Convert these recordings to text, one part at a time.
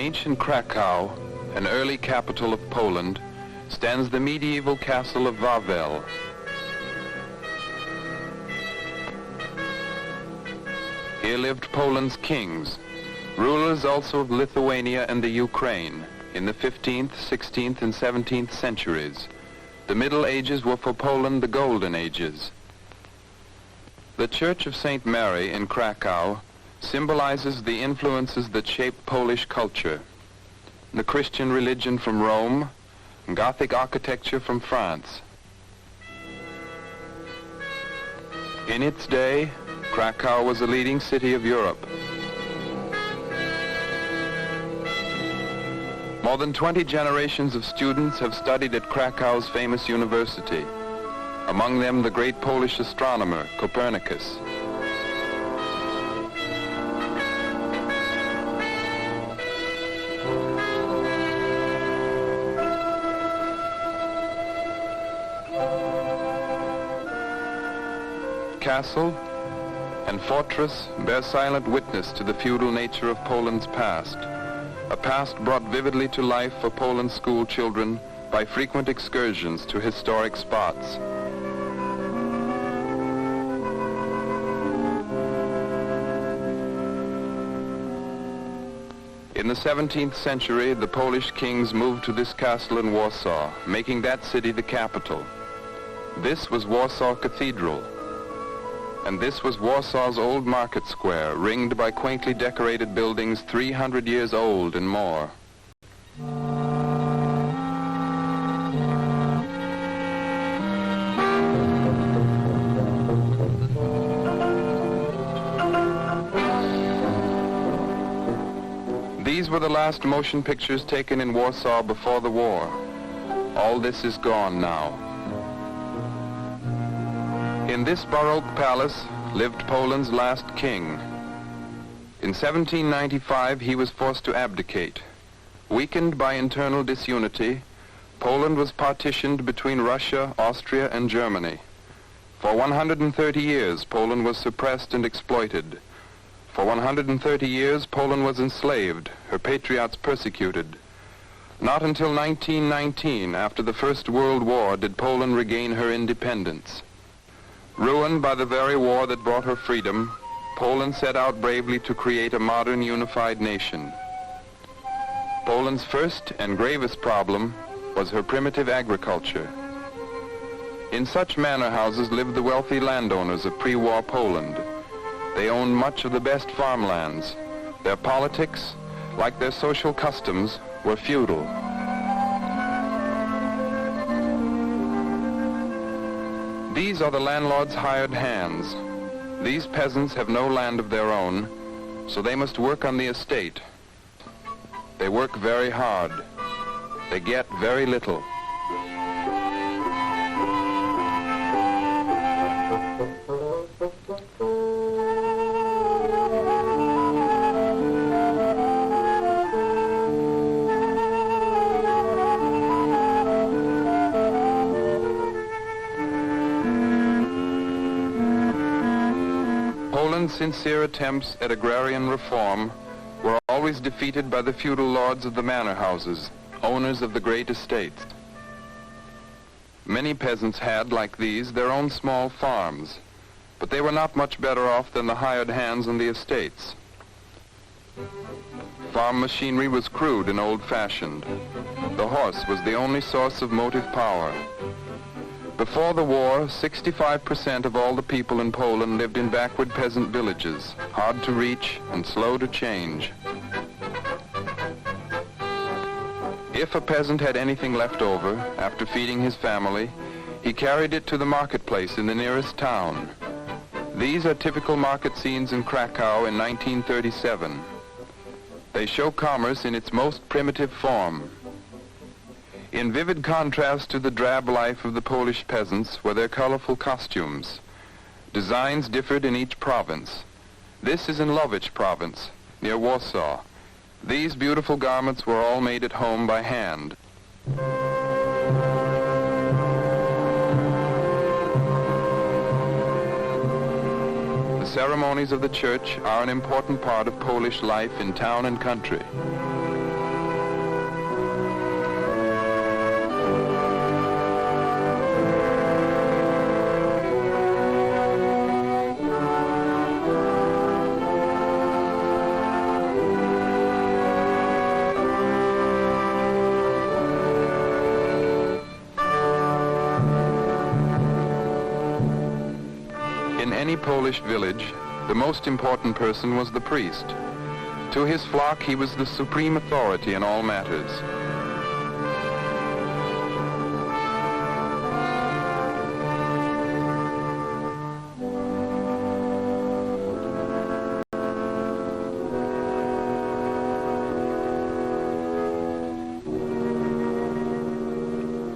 ancient Kraków, an early capital of Poland, stands the medieval castle of Wawel. Here lived Poland's kings, rulers also of Lithuania and the Ukraine, in the 15th, 16th, and 17th centuries. The Middle Ages were for Poland the Golden Ages. The Church of St. Mary in Kraków symbolizes the influences that shaped Polish culture. The Christian religion from Rome, Gothic architecture from France. In its day, Kraków was a leading city of Europe. More than 20 generations of students have studied at Krakow's famous university, among them the great Polish astronomer Copernicus. Castle and fortress bear silent witness to the feudal nature of Poland's past, a past brought vividly to life for Poland's school children by frequent excursions to historic spots. In the 17th century, the Polish kings moved to this castle in Warsaw, making that city the capital. This was Warsaw Cathedral, and this was Warsaw's old market square, ringed by quaintly decorated buildings 300 years old and more. These were the last motion pictures taken in Warsaw before the war. All this is gone now. In this Baroque palace lived Poland's last king. In 1795 he was forced to abdicate. Weakened by internal disunity, Poland was partitioned between Russia, Austria, and Germany. For 130 years Poland was suppressed and exploited. For 130 years Poland was enslaved, her patriots persecuted. Not until 1919, after the First World War, did Poland regain her independence. Ruined by the very war that brought her freedom, Poland set out bravely to create a modern unified nation. Poland's first and gravest problem was her primitive agriculture. In such manor houses lived the wealthy landowners of pre-war Poland. They owned much of the best farmlands. Their politics, like their social customs, were feudal. These are the landlord's hired hands. These peasants have no land of their own, so they must work on the estate. They work very hard. They get very little. Poland's sincere attempts at agrarian reform were always defeated by the feudal lords of the manor houses, owners of the great estates. Many peasants had, like these, their own small farms, but they were not much better off than the hired hands on the estates. Farm machinery was crude and old-fashioned. The horse was the only source of motive power. Before the war, 65% of all the people in Poland lived in backward peasant villages, hard to reach and slow to change. If a peasant had anything left over after feeding his family, he carried it to the marketplace in the nearest town. These are typical market scenes in Kraków in 1937. They show commerce in its most primitive form. In vivid contrast to the drab life of the Polish peasants were their colorful costumes. Designs differed in each province. This is in Łódź province, near Warsaw. These beautiful garments were all made at home by hand. The ceremonies of the church are an important part of Polish life in town and country. Polish village, the most important person was the priest. To his flock, he was the supreme authority in all matters.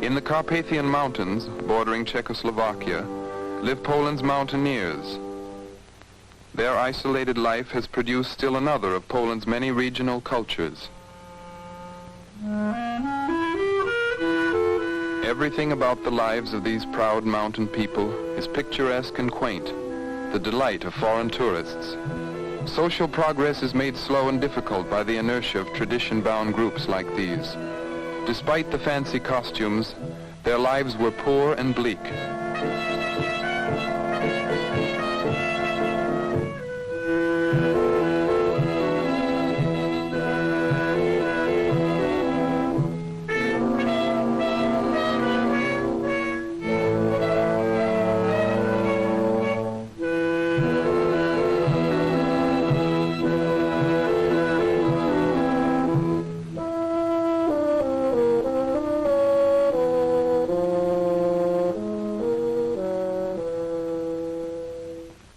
In the Carpathian Mountains, bordering Czechoslovakia, live Poland's mountaineers. Their isolated life has produced still another of Poland's many regional cultures. Everything about the lives of these proud mountain people is picturesque and quaint, the delight of foreign tourists. Social progress is made slow and difficult by the inertia of tradition-bound groups like these. Despite the fancy costumes, their lives were poor and bleak.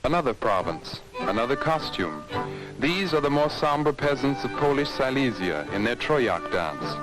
Another province, another costume. These are the more somber peasants of Polish Silesia in their Trojak dance.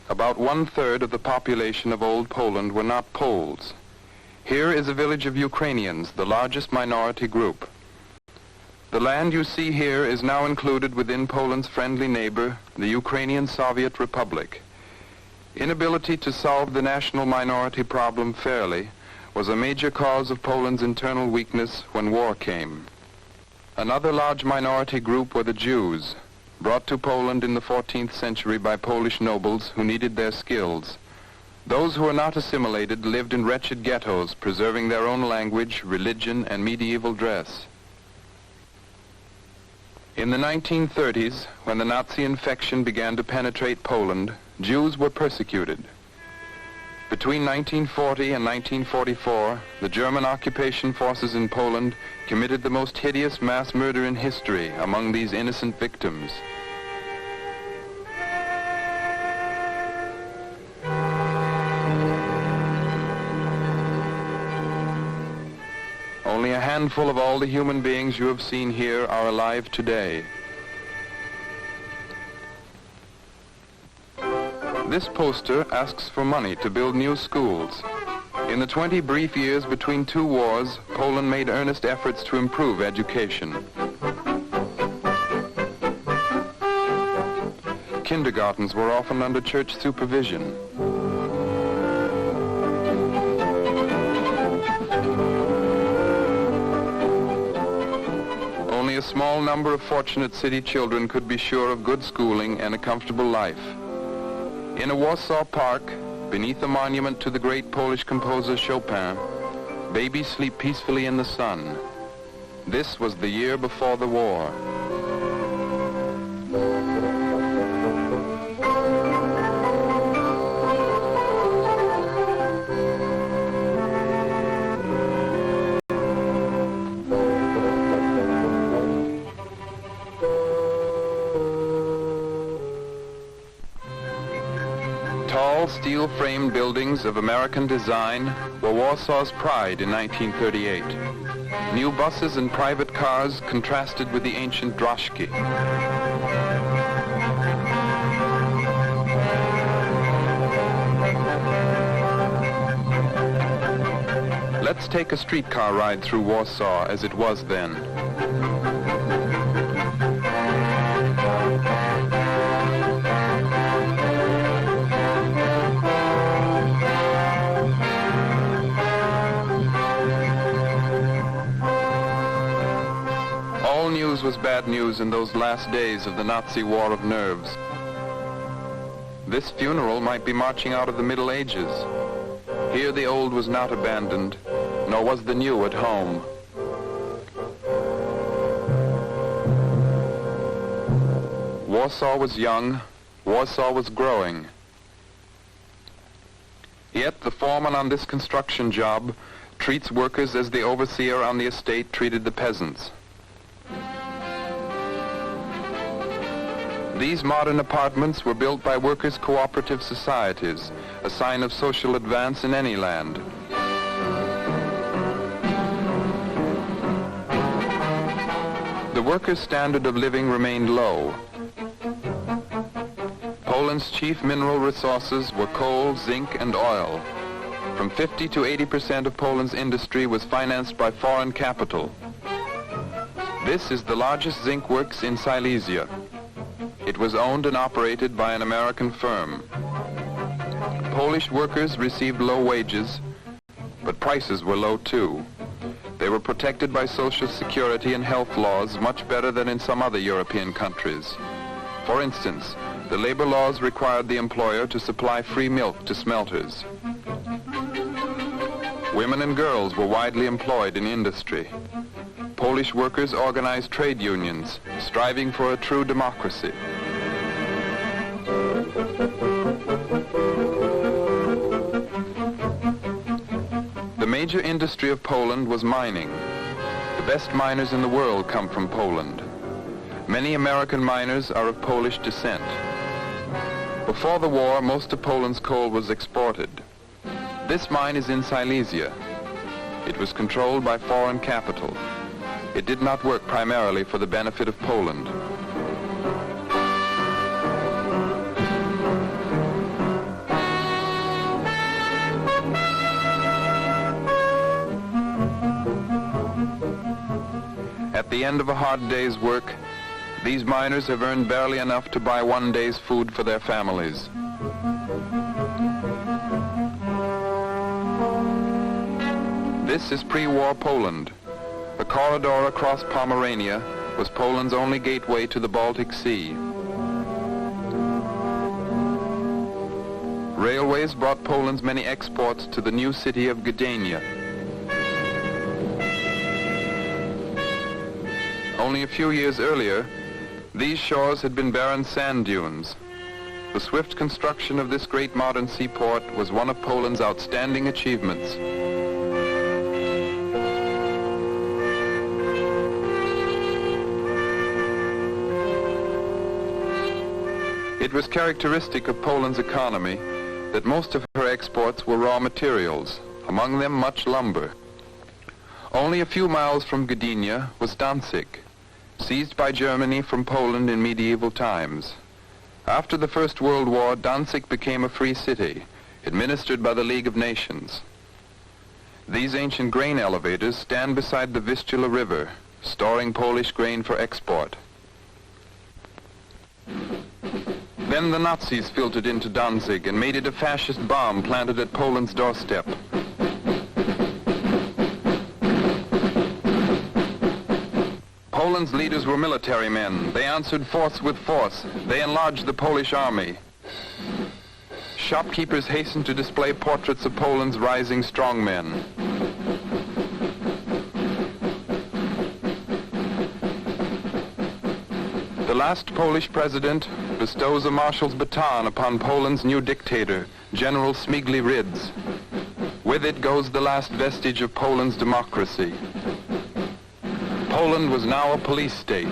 About 1/3 of the population of Old Poland were not Poles. Here is a village of Ukrainians, the largest minority group. The land you see here is now included within Poland's friendly neighbor, the Ukrainian Soviet Republic. Inability to solve the national minority problem fairly was a major cause of Poland's internal weakness when war came. Another large minority group were the Jews, brought to Poland in the 14th century by Polish nobles who needed their skills. Those who were not assimilated lived in wretched ghettos, preserving their own language, religion, and medieval dress. In the 1930s, when the Nazi infection began to penetrate Poland, Jews were persecuted. Between 1940 and 1944, the German occupation forces in Poland committed the most hideous mass murder in history among these innocent victims. Only a handful of all the human beings you have seen here are alive today. This poster asks for money to build new schools. In the 20 brief years between two wars, Poland made earnest efforts to improve education. Kindergartens were often under church supervision. Only a small number of fortunate city children could be sure of good schooling and a comfortable life. In a Warsaw park, beneath a monument to the great Polish composer Chopin, babies sleep peacefully in the sun. This was the year before the war. Tall steel-framed buildings of American design were Warsaw's pride in 1938. New buses and private cars contrasted with the ancient droshki. Let's take a streetcar ride through Warsaw as it was then. was bad news in those last days of the Nazi war of nerves. This funeral might be marching out of the Middle Ages. Here the old was not abandoned, nor was the new at home. Warsaw was young, Warsaw was growing. Yet the foreman on this construction job treats workers as the overseer on the estate treated the peasants. These modern apartments were built by workers' cooperative societies, a sign of social advance in any land. The workers' standard of living remained low. Poland's chief mineral resources were coal, zinc, and oil. From 50 to 80% of Poland's industry was financed by foreign capital. This is the largest zinc works in Silesia. It was owned and operated by an American firm. Polish workers received low wages, but prices were low too. They were protected by social security and health laws much better than in some other European countries. For instance, the labor laws required the employer to supply free milk to smelters. Women and girls were widely employed in industry. Polish workers organized trade unions, striving for a true democracy. The major industry of Poland was mining. The best miners in the world come from Poland. Many American miners are of Polish descent. Before the war, most of Poland's coal was exported. This mine is in Silesia. It was controlled by foreign capital. It did not work primarily for the benefit of Poland. At the end of a hard day's work, these miners have earned barely enough to buy one day's food for their families. This is pre-war Poland. The corridor across Pomerania was Poland's only gateway to the Baltic Sea. Railways brought Poland's many exports to the new city of Gdynia. Only a few years earlier, these shores had been barren sand dunes. The swift construction of this great modern seaport was one of Poland's outstanding achievements. It was characteristic of Poland's economy that most of her exports were raw materials, among them much lumber. Only a few miles from Gdynia was Danzig, seized by Germany from Poland in medieval times. After the First World War, Danzig became a free city, administered by the League of Nations. These ancient grain elevators stand beside the Vistula River, storing Polish grain for export. Then the Nazis filtered into Danzig and made it a fascist bomb planted at Poland's doorstep. Poland's leaders were military men. They answered force with force. They enlarged the Polish army. Shopkeepers hastened to display portraits of Poland's rising strongmen. The last Polish president bestows a marshal's baton upon Poland's new dictator, General Śmigły-Rydz. With it goes the last vestige of Poland's democracy. Poland was now a police state.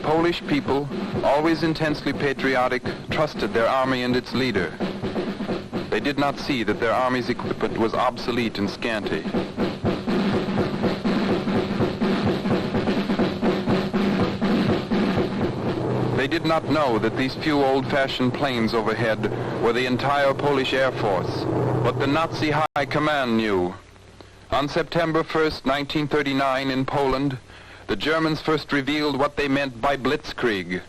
Polish people, always intensely patriotic, trusted their army and its leader. They did not see that their army's equipment was obsolete and scanty. They did did not know that these few old-fashioned planes overhead were the entire Polish Air Force, but the Nazi High Command knew. On September 1st, 1939, in Poland, the Germans first revealed what they meant by blitzkrieg.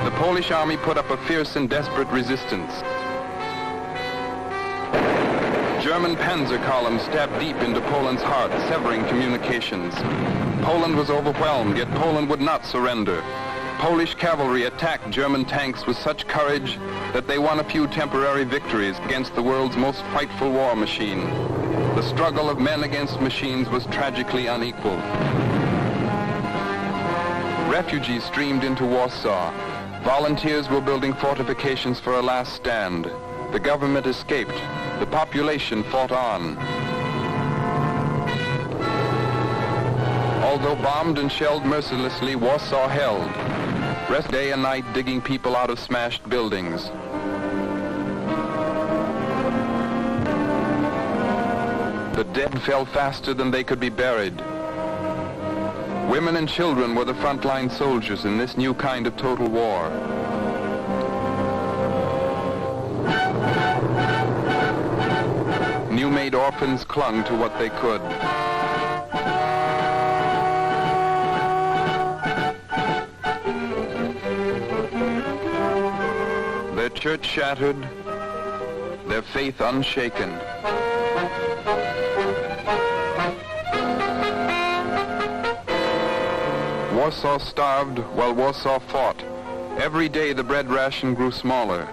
The Polish army put up a fierce and desperate resistance. German panzer columns stabbed deep into Poland's heart, severing communications. Poland was overwhelmed, yet Poland would not surrender. Polish cavalry attacked German tanks with such courage that they won a few temporary victories against the world's most frightful war machine. The struggle of men against machines was tragically unequal. Refugees streamed into Warsaw. Volunteers were building fortifications for a last stand. The government escaped. The population fought on. Although bombed and shelled mercilessly, Warsaw held. Rest day and night digging people out of smashed buildings. The dead fell faster than they could be buried. Women and children were the frontline soldiers in this new kind of total war. New-made orphans clung to what they could. Their church shattered, their faith unshaken. Warsaw starved while Warsaw fought. Every day the bread ration grew smaller.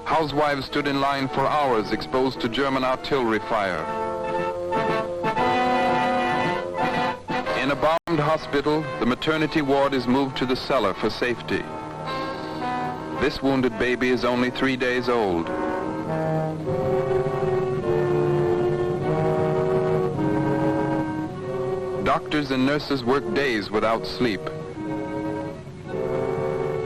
Housewives stood in line for hours exposed to German artillery fire. In a bombed hospital, the maternity ward is moved to the cellar for safety. This wounded baby is only 3 days old. Doctors and nurses work days without sleep.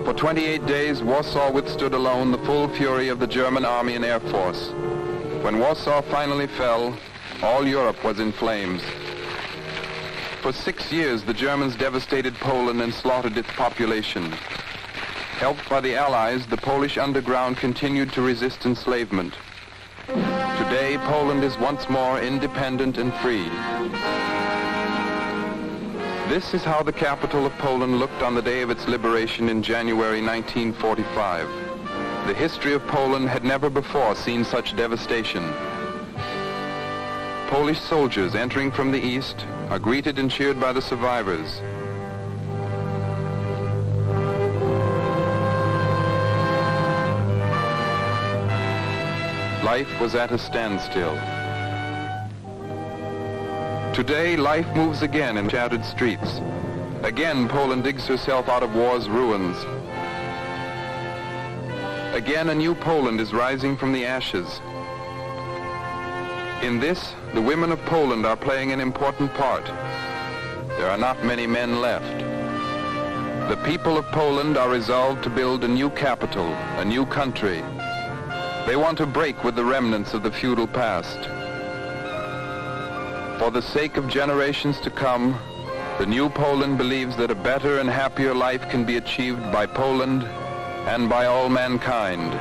For 28 days, Warsaw withstood alone the full fury of the German army and air force. When Warsaw finally fell, all Europe was in flames. For 6 years, the Germans devastated Poland and slaughtered its population. Helped by the Allies, the Polish underground continued to resist enslavement. Today, Poland is once more independent and free. This is how the capital of Poland looked on the day of its liberation in January 1945. The history of Poland had never before seen such devastation. Polish soldiers entering from the east are greeted and cheered by the survivors. Life was at a standstill. Today, life moves again in shattered streets. Again, Poland digs herself out of war's ruins. Again, a new Poland is rising from the ashes. In this, the women of Poland are playing an important part. There are not many men left. The people of Poland are resolved to build a new capital, a new country. They want to break with the remnants of the feudal past. For the sake of generations to come, the new Poland believes that a better and happier life can be achieved by Poland and by all mankind.